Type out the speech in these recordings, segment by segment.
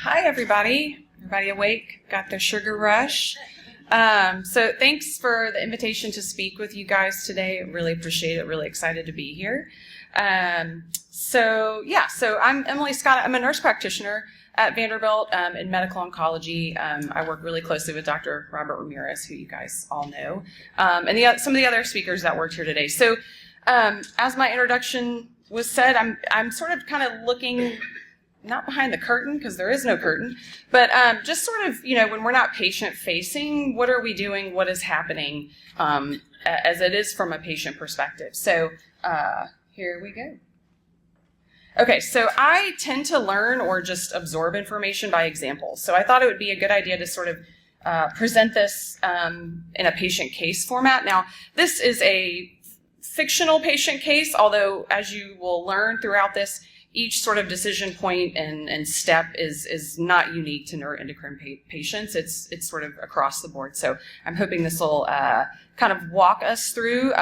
Hi, everybody. Everybody awake? Got their sugar rush? So thanks for the invitation to speak with you guys today. Really appreciate it. Really excited to be here. So I'm Emily Scott. I'm a nurse practitioner at Vanderbilt in medical oncology. I work really closely with Dr. Robert Ramirez, who you guys all know, and some of the other speakers that worked here today. So as my introduction was said, I'm sort of kind of looking not behind the curtain, because there is no curtain, but just sort of, when we're not patient-facing, what are we doing, what is happening, as it is from a patient perspective. So here we go. Okay, so I tend to learn or just absorb information by example. So I thought it would be a good idea to sort of present this in a patient case format. Now, this is a fictional patient case, although as you will learn throughout this, each sort of decision point and step is not unique to neuroendocrine patients. It's sort of across the board. So I'm hoping this will kind of walk us through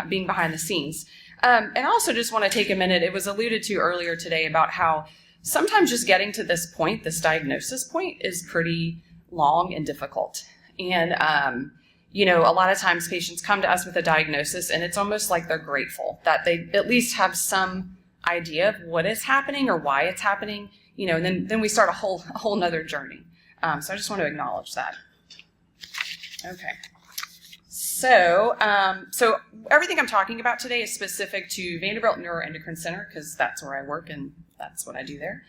being behind the scenes. And I also just want to take a minute. It was alluded to earlier today about how sometimes just getting to this point, this diagnosis point, is pretty long and difficult. And a lot of times patients come to us with a diagnosis, and it's almost like they're grateful that they at least have some idea of what is happening or why it's happening, and then we start a whole nother journey. So I just want to acknowledge that. Okay. So everything I'm talking about today is specific to Vanderbilt Neuroendocrine Center, because that's where I work and that's what I do there.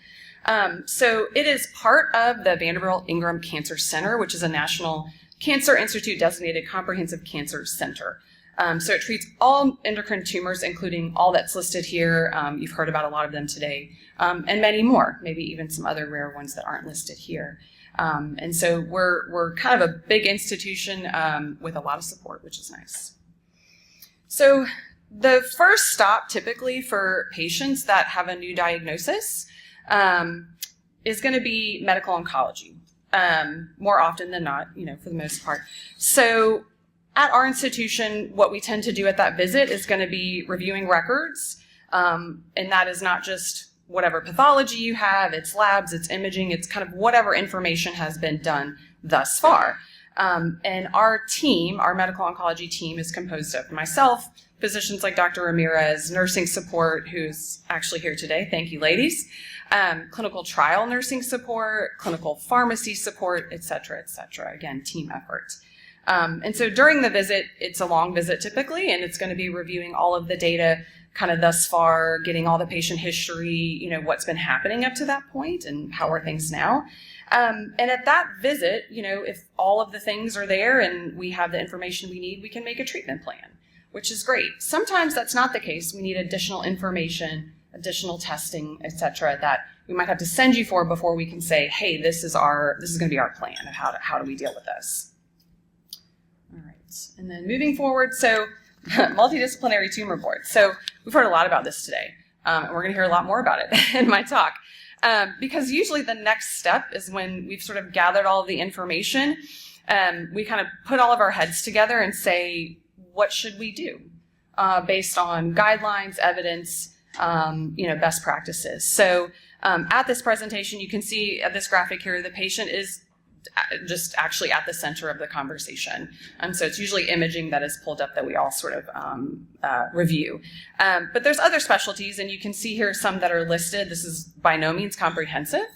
So it is part of the Vanderbilt Ingram Cancer Center, which is a National Cancer Institute designated comprehensive cancer center. So it treats all endocrine tumors, including all that's listed here. You've heard about a lot of them today, and many more, maybe even some other rare ones that aren't listed here. And so we're kind of a big institution with a lot of support, which is nice. So the first stop typically for patients that have a new diagnosis is going to be medical oncology, more often than not, for the most part. So at our institution, what we tend to do at that visit is going to be reviewing records, and that is not just whatever pathology you have, it's labs, it's imaging, it's kind of whatever information has been done thus far. And our team, our medical oncology team, is composed of myself, physicians like Dr. Ramirez, nursing support, who's actually here today, thank you ladies, clinical trial nursing support, clinical pharmacy support, et cetera, again, team effort. And so during the visit, it's a long visit typically, and it's going to be reviewing all of the data kind of thus far, getting all the patient history, what's been happening up to that point and how are things now. And at that visit, if all of the things are there and we have the information we need, we can make a treatment plan, which is great. Sometimes that's not the case. We need additional information, additional testing, et cetera, that we might have to send you for before we can say, hey, this is going to be our plan of how do we deal with this. All right, and then moving forward, so multidisciplinary tumor board. So we've heard a lot about this today, and we're going to hear a lot more about it in my talk, because usually the next step is when we've sort of gathered all of the information, we kind of put all of our heads together and say, what should we do based on guidelines, evidence, best practices. So at this presentation, you can see at this graphic here, the patient is just actually at the center of the conversation. So it's usually imaging that is pulled up that we all sort of review. But there's other specialties, and you can see here some that are listed. This is by no means comprehensive.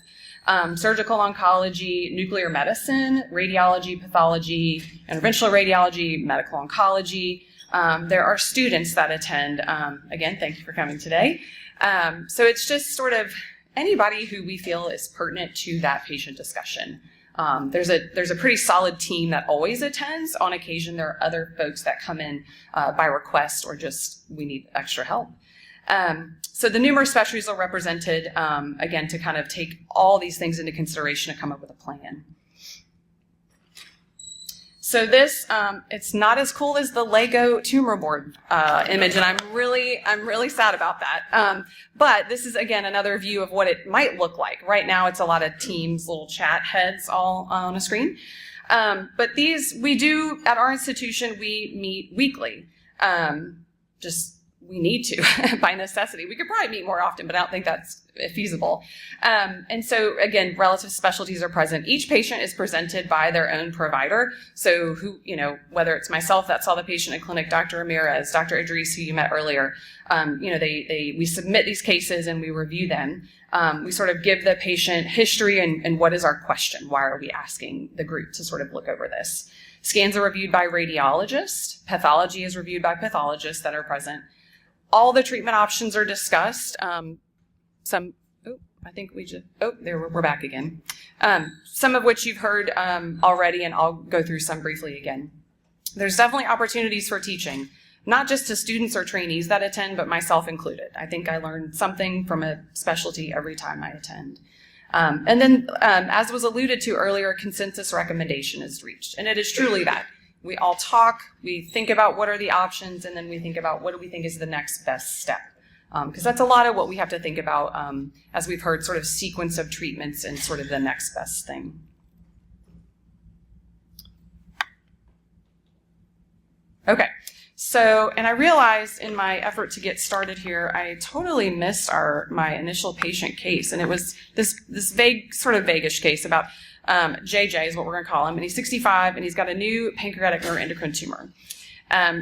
Surgical oncology, nuclear medicine, radiology, pathology, interventional radiology, medical oncology. There are students that attend. Again, thank you for coming today. So it's just sort of anybody who we feel is pertinent to that patient discussion. There's a pretty solid team that always attends. On occasion, there are other folks that come in by request or just we need extra help. So the numerous specialties are represented, again, to kind of take all these things into consideration to come up with a plan. So this, it's not as cool as the Lego tumor board image, and I'm really sad about that. But this is, again, another view of what it might look like. Right now, it's a lot of Teams, little chat heads all on a screen. But these, we do, at our institution, we meet weekly. Just we need to by necessity. We could probably meet more often, but I don't think that's feasible. And so again, relative specialties are present. Each patient is presented by their own provider. So who, whether it's myself that saw the patient in clinic, Dr. Ramirez, Dr. Idris, who you met earlier, we submit these cases and we review them. We sort of give the patient history and what is our question? Why are we asking the group to sort of look over this? Scans are reviewed by radiologists. Pathology is reviewed by pathologists that are present. All the treatment options are discussed. We're back again. Some of which you've heard already, and I'll go through some briefly again. There's definitely opportunities for teaching, not just to students or trainees that attend, but myself included. I think I learned something from a specialty every time I attend. And then, as was alluded to earlier, a consensus recommendation is reached, and it is truly that. We all talk, we think about what are the options, and then we think about what do we think is the next best step. Because that's a lot of what we have to think about, as we've heard, sort of sequence of treatments and sort of the next best thing. Okay, so, and I realized in my effort to get started here, I totally missed my initial patient case, and it was this vague, sort of vaguish case about JJ is what we're going to call him, and he's 65, and he's got a new pancreatic neuroendocrine tumor.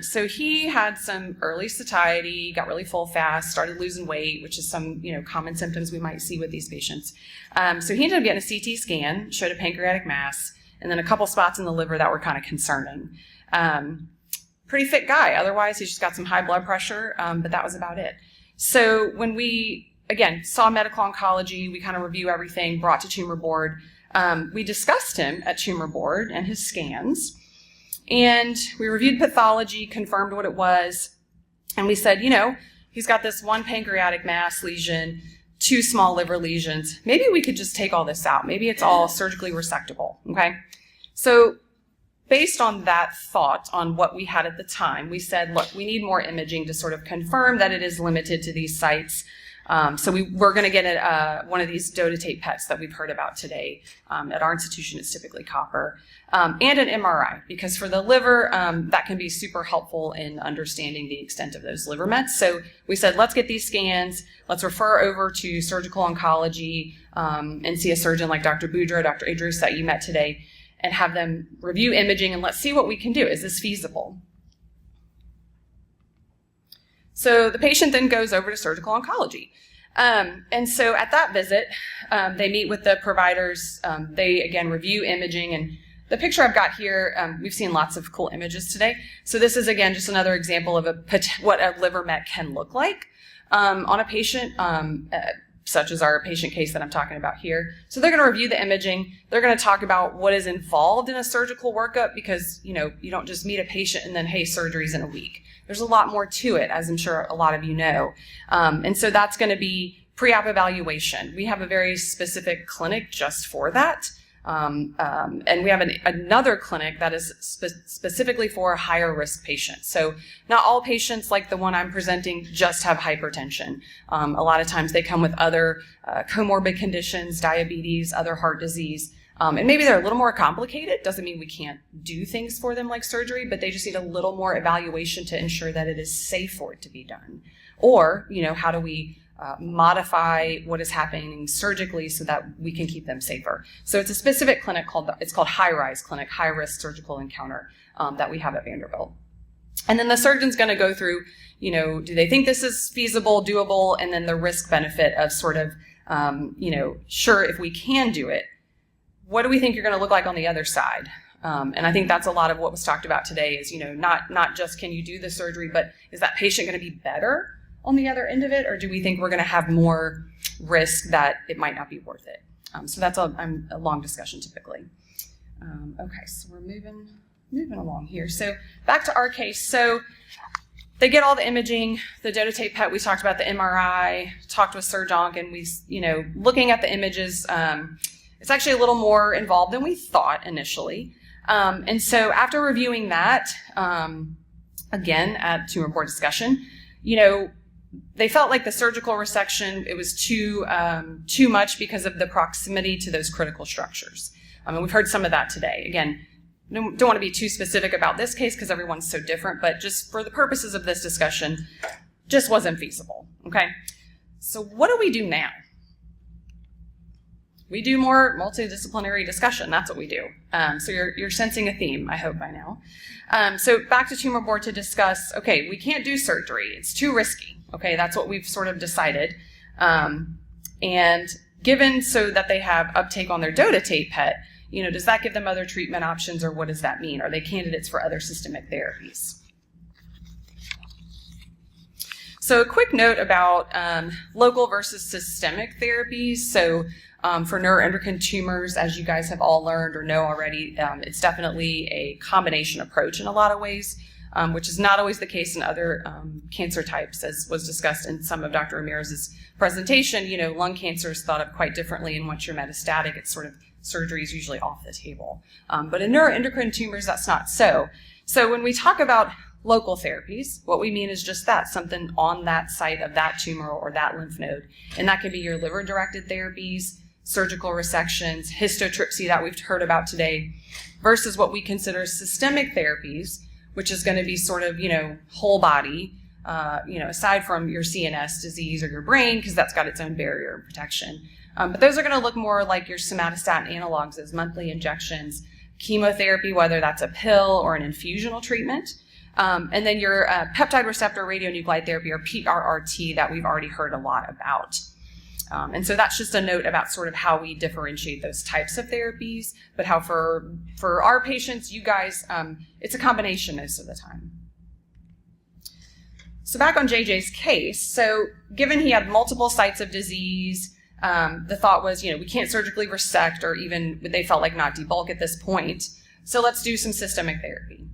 So he had some early satiety, got really full fast, started losing weight, which is some, common symptoms we might see with these patients. So he ended up getting a CT scan, showed a pancreatic mass, and then a couple spots in the liver that were kind of concerning. Pretty fit guy. Otherwise, he's just got some high blood pressure, but that was about it. So when we, again, saw medical oncology, we kind of review everything, brought to tumor board. We discussed him at tumor board and his scans, and we reviewed pathology, confirmed what it was, and we said, he's got this one pancreatic mass lesion, 2 small liver lesions. Maybe we could just take all this out. Maybe it's all surgically resectable, okay? So based on that thought, on what we had at the time, we said, look, we need more imaging to sort of confirm that it is limited to these sites. So we're going to get one of these dotatate PETs that we've heard about today. At our institution, it's typically copper, and an MRI, because for the liver, that can be super helpful in understanding the extent of those liver mets. So we said, let's get these scans, let's refer over to surgical oncology, and see a surgeon like Dr. Boudreau, Dr. Idris that you met today, and have them review imaging, and let's see what we can do. Is this feasible? So the patient then goes over to surgical oncology. And so at that visit, they meet with the providers. They, again, review imaging. And the picture I've got here, we've seen lots of cool images today. So this is, again, just another example of what a liver met can look like on a patient, such as our patient case that I'm talking about here. So they're going to review the imaging. They're going to talk about what is involved in a surgical workup, because, you don't just meet a patient and then, hey, surgery's in a week. There's a lot more to it, as I'm sure a lot of you know. And so that's going to be pre-op evaluation. We have a very specific clinic just for that. And we have another clinic that is specifically for higher risk patients. So not all patients like the one I'm presenting just have hypertension. A lot of times they come with other comorbid conditions, diabetes, other heart disease. And maybe they're a little more complicated. Doesn't mean we can't do things for them like surgery, but they just need a little more evaluation to ensure that it is safe for it to be done. Or, how do we modify what is happening surgically so that we can keep them safer. So it's a specific clinic called High Rise Clinic, High Risk Surgical Encounter, that we have at Vanderbilt. And then the surgeon's going to go through, do they think this is feasible, doable, and then the risk benefit of sort of, sure, if we can do it, what do we think you're going to look like on the other side? And I think that's a lot of what was talked about today is, not just can you do the surgery, but is that patient going to be better on the other end of it, or do we think we're going to have more risk that it might not be worth it? So that's a long discussion typically. Okay, so we're moving along here. So back to our case. So they get all the imaging, the dotatate PET, we talked about the MRI, talked with Surg Onc, and we, looking at the images, it's actually a little more involved than we thought initially. And so after reviewing that, again, at tumor board discussion, they felt like the surgical resection, it was too much because of the proximity to those critical structures. And we've heard some of that today. Again, don't want to be too specific about this case because everyone's so different, but just for the purposes of this discussion, just wasn't feasible, okay? So what do we do now? We do more multidisciplinary discussion. That's what we do. So you're sensing a theme, I hope by now. So back to tumor board to discuss, okay, we can't do surgery. It's too risky. Okay, that's what we've sort of decided. And given so that they have uptake on their dotatate PET, does that give them other treatment options, or what does that mean? Are they candidates for other systemic therapies? So a quick note about local versus systemic therapies. So for neuroendocrine tumors, as you guys have all learned or know already, it's definitely a combination approach in a lot of ways, which is not always the case in other cancer types, as was discussed in some of Dr. Ramirez's presentation. Lung cancer is thought of quite differently, and once you're metastatic, it's sort of surgery is usually off the table. But in neuroendocrine tumors, that's not so. So when we talk about local therapies, what we mean is just that, something on that site of that tumor or that lymph node. And that can be your liver-directed therapies, surgical resections, histotripsy that we've heard about today, versus what we consider systemic therapies, which is going to be sort of, whole body, aside from your CNS disease or your brain, because that's got its own barrier and protection. But those are going to look more like your somatostatin analogs as monthly injections, chemotherapy, whether that's a pill or an infusional treatment, and then your peptide receptor radionuclide therapy, or PRRT, that we've already heard a lot about. And so that's just a note about sort of how we differentiate those types of therapies, but how for our patients, you guys, it's a combination most of the time. So back on JJ's case, so given he had multiple sites of disease, the thought was, we can't surgically resect, or even they felt like not debulk at this point, so let's do some systemic therapy.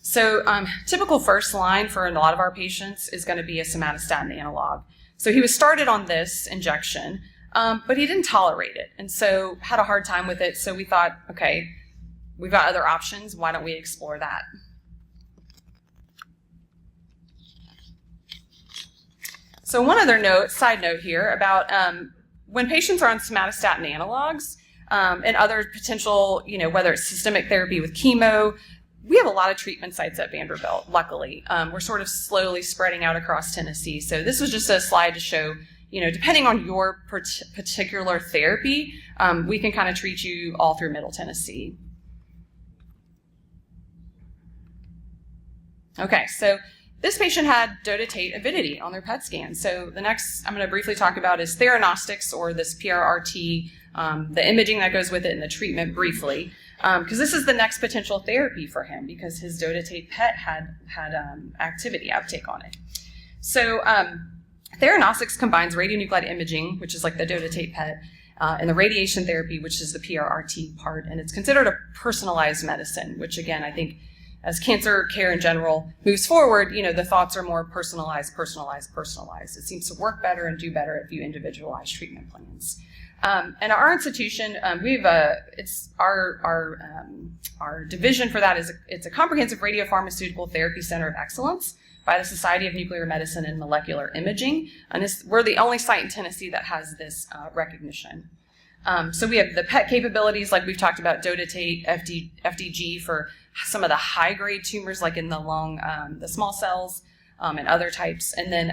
So typical first line for a lot of our patients is going to be a somatostatin analog. So he was started on this injection, but he didn't tolerate it, and so had a hard time with it. So we thought, okay, we've got other options. Why don't we explore that? So one other side note here about when patients are on somatostatin analogs and other potential, whether it's systemic therapy with chemo, we have a lot of treatment sites at Vanderbilt, luckily. We're sort of slowly spreading out across Tennessee. So this was just a slide to show, depending on your particular therapy, we can kind of treat you all through Middle Tennessee. Okay, so this patient had dotatate avidity on their PET scan. So the next I'm going to briefly talk about is theranostics, or this PRRT, the imaging that goes with it, and the treatment briefly. Because this is the next potential therapy for him, because his dotatate PET had activity uptake on it. So theranostics combines radionuclide imaging, which is like the dotatate PET, and the radiation therapy, which is the PRRT part, and it's considered a personalized medicine, which again, I think as cancer care in general moves forward, the thoughts are more personalized. It seems to work better and do better if you individualize treatment plans. And our institution, it's our division for that it's a comprehensive radiopharmaceutical therapy center of excellence by the Society of Nuclear Medicine and Molecular Imaging, and we're the only site in Tennessee that has this recognition. So we have the PET capabilities, like we've talked about, dotatate, FDG for some of the high-grade tumors, like in the lung, the small cells, and other types, and then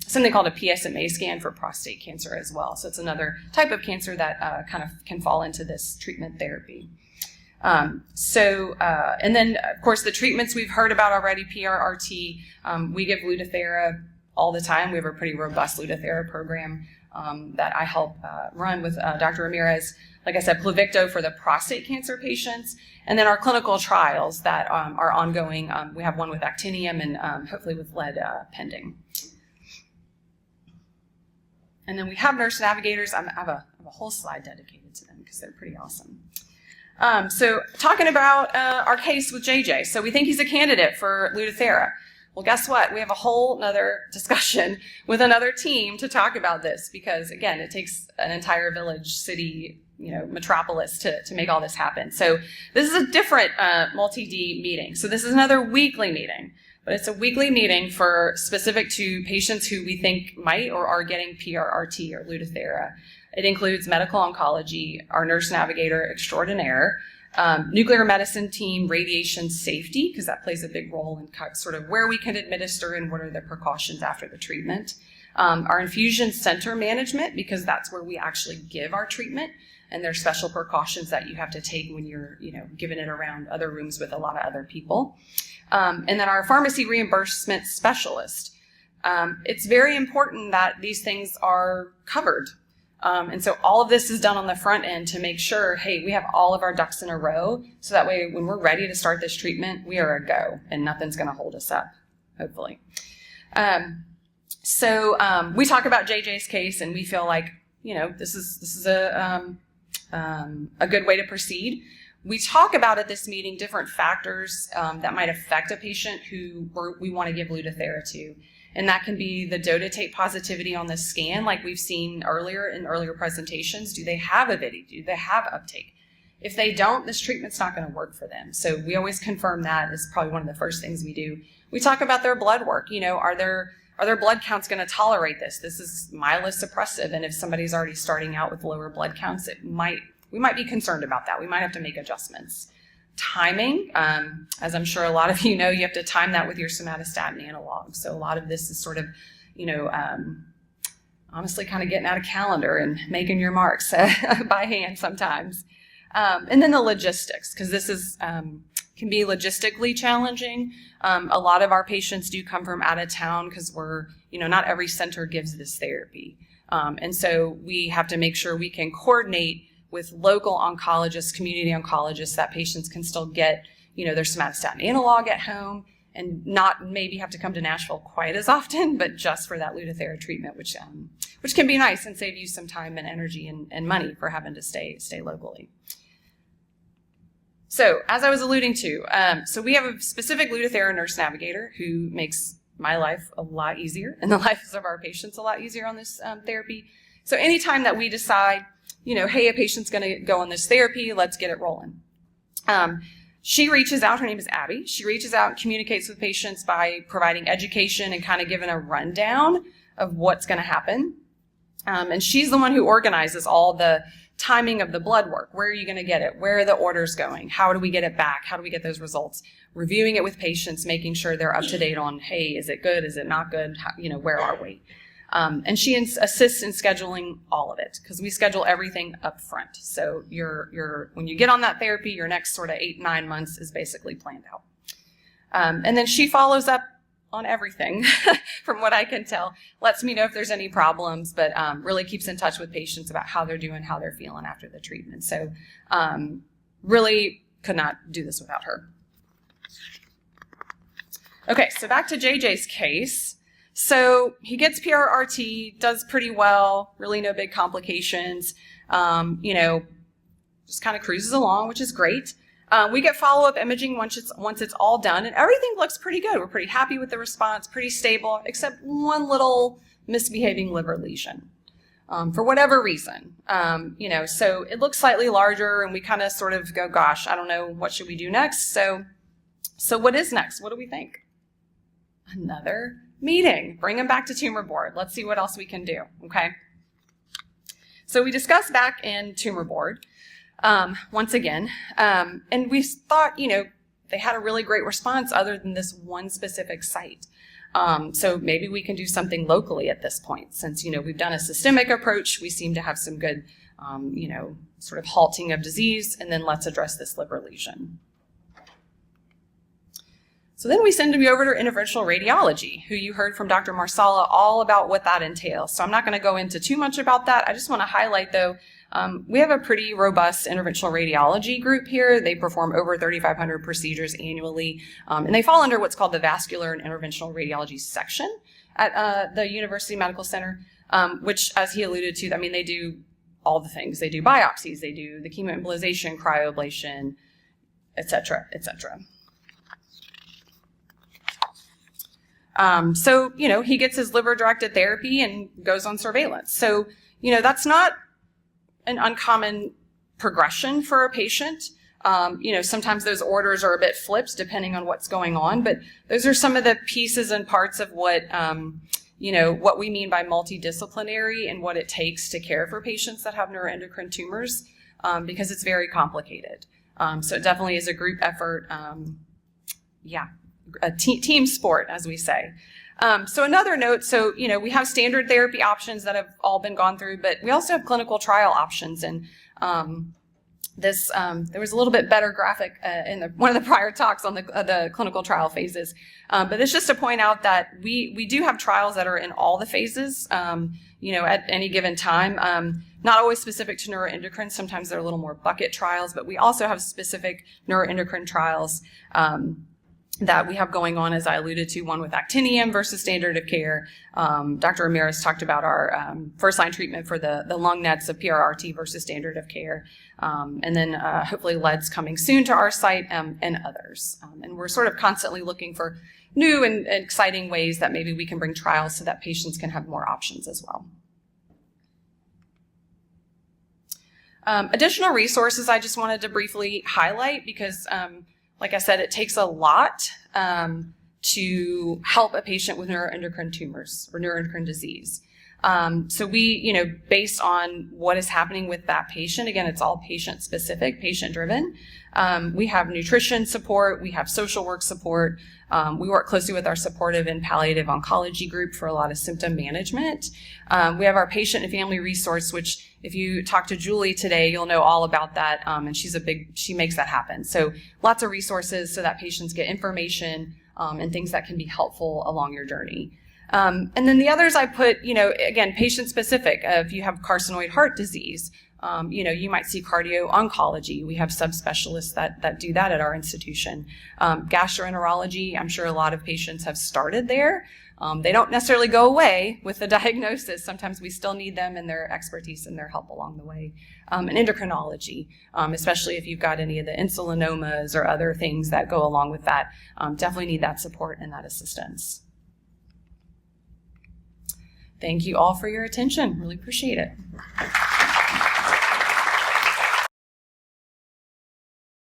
something called a PSMA scan for prostate cancer as well. So it's another type of cancer that kind of can fall into this treatment therapy. And then, of course, the treatments we've heard about already, PRRT, we give Lutathera all the time. We have a pretty robust Lutathera program that I help run with Dr. Ramirez. Like I said, Pluvicto for the prostate cancer patients, and then our clinical trials that are ongoing. We have one with actinium and hopefully with lead pending. And then we have nurse navigators. I have a whole slide dedicated to them because they're pretty awesome. So talking about our case with JJ. So we think he's a candidate for Lutathera. Well, guess what? We have a whole nother discussion with another team to talk about this, because again, it takes an entire village, city, metropolis to make all this happen. So this is a different multi-D meeting. So this is another weekly meeting, but it's a weekly meeting for specific to patients who we think might or are getting PRRT or Lutathera. It includes medical oncology, our nurse navigator extraordinaire, nuclear medicine team, radiation safety, because that plays a big role in sort of where we can administer and what are the precautions after the treatment. Our infusion center management, because that's where we actually give our treatment, and there's special precautions that you have to take when you're, giving it around other rooms with a lot of other people. And then our pharmacy reimbursement specialist. It's very important that these things are covered. And so all of this is done on the front end to make sure, hey, we have all of our ducks in a row, so that way when we're ready to start this treatment, we are a go and nothing's going to hold us up, hopefully. So we talk about JJ's case, and we feel like, this is a good way to proceed. We talk about at this meeting different factors that might affect a patient who we want to give Lutathera to. And that can be the dotatate positivity on the scan, like we've seen earlier in earlier presentations. Do they have avidity? Do they have uptake? If they don't, this treatment's not going to work for them. So we always confirm that is probably one of the first things we do. We talk about their blood work. Are their blood counts going to tolerate this? This is myelosuppressive, and if somebody's already starting out with lower blood counts, we might be concerned about that. We might have to make adjustments. Timing, as I'm sure a lot of you know, you have to time that with your somatostatin analog. So a lot of this is sort of, honestly kind of getting out a calendar and making your marks by hand sometimes. And then the logistics, because this is can be logistically challenging. A lot of our patients do come from out of town because not every center gives this therapy. And so we have to make sure we can coordinate with local oncologists, community oncologists, that patients can still get, their somatostatin analog at home and not maybe have to come to Nashville quite as often, but just for that Lutathera treatment, which can be nice and save you some time and energy and money for having to stay locally. So as I was alluding to, so we have a specific Lutathera nurse navigator who makes my life a lot easier and the lives of our patients a lot easier on this therapy. So anytime that we decide, hey, a patient's going to go on this therapy, let's get it rolling. She reaches out, her name is Abby. She reaches out and communicates with patients by providing education and kind of giving a rundown of what's going to happen. And she's the one who organizes all the timing of the blood work. Where are you going to get it? Where are the orders going? How do we get it back? How do we get those results? Reviewing it with patients, making sure they're up to date on, hey, is it good? Is it not good? Where are we? And she assists in scheduling all of it because we schedule everything up front. So when you get on that therapy, your next sort of 8-9 months is basically planned out. And then she follows up on everything from what I can tell, lets me know if there's any problems, but really keeps in touch with patients about how they're doing, how they're feeling after the treatment. So really could not do this without her. Okay, so back to JJ's case. So he gets PRRT, does pretty well, really no big complications, just kind of cruises along, which is great. We get follow-up imaging once it's all done, and everything looks pretty good. We're pretty happy with the response, pretty stable, except one little misbehaving liver lesion for whatever reason. So it looks slightly larger, and we kind of sort of go, gosh, I don't know, what should we do next? So what is next? What do we think? Another meeting. Bring them back to tumor board. Let's see what else we can do, okay? So we discussed back in tumor board once again, and we thought, they had a really great response other than this one specific site. So maybe we can do something locally at this point. Since, we've done a systemic approach, we seem to have some good, sort of halting of disease, and then let's address this liver lesion. So then we send you over to interventional radiology, who you heard from Dr. Marsala all about what that entails. So I'm not going to go into too much about that. I just want to highlight, though, we have a pretty robust interventional radiology group here. They perform over 3,500 procedures annually, and they fall under what's called the vascular and interventional radiology section at the University Medical Center, which, as he alluded to, they do all the things. They do biopsies, they do the chemoembolization, cryoablation, et cetera, et cetera. So he gets his liver-directed therapy and goes on surveillance. So, that's not an uncommon progression for a patient. Sometimes those orders are a bit flipped depending on what's going on, but those are some of the pieces and parts of what, what we mean by multidisciplinary and what it takes to care for patients that have neuroendocrine tumors, because it's very complicated. So it definitely is a group effort. A team sport, as we say. So another note, so, we have standard therapy options that have all been gone through, but we also have clinical trial options. And there was a little bit better graphic in one of the prior talks on the clinical trial phases. But it's just to point out that we do have trials that are in all the phases, at any given time. Not always specific to neuroendocrine. Sometimes they're a little more bucket trials, but we also have specific neuroendocrine trials that we have going on, as I alluded to, one with actinium versus standard of care. Dr. Ramirez talked about our first-line treatment for the lung nets of PRRT versus standard of care. And then hopefully LED's coming soon to our site, and others. And we're sort of constantly looking for new and exciting ways that maybe we can bring trials so that patients can have more options as well. Additional resources I just wanted to briefly highlight because like I said, it takes a lot to help a patient with neuroendocrine tumors or neuroendocrine disease. So we, based on what is happening with that patient, again, it's all patient specific, patient driven. We have nutrition support. We have social work support. We work closely with our supportive and palliative oncology group for a lot of symptom management. We have our patient and family resource, which if you talk to Julie today, you'll know all about that. And she makes that happen. So lots of resources so that patients get information and things that can be helpful along your journey. And then the others I put, again, patient specific. If you have carcinoid heart disease, you might see cardio-oncology. We have subspecialists that do that at our institution. Gastroenterology, I'm sure a lot of patients have started there. They don't necessarily go away with the diagnosis. Sometimes we still need them and their expertise and their help along the way. And endocrinology, especially if you've got any of the insulinomas or other things that go along with that, definitely need that support and that assistance. Thank you all for your attention. Really appreciate it.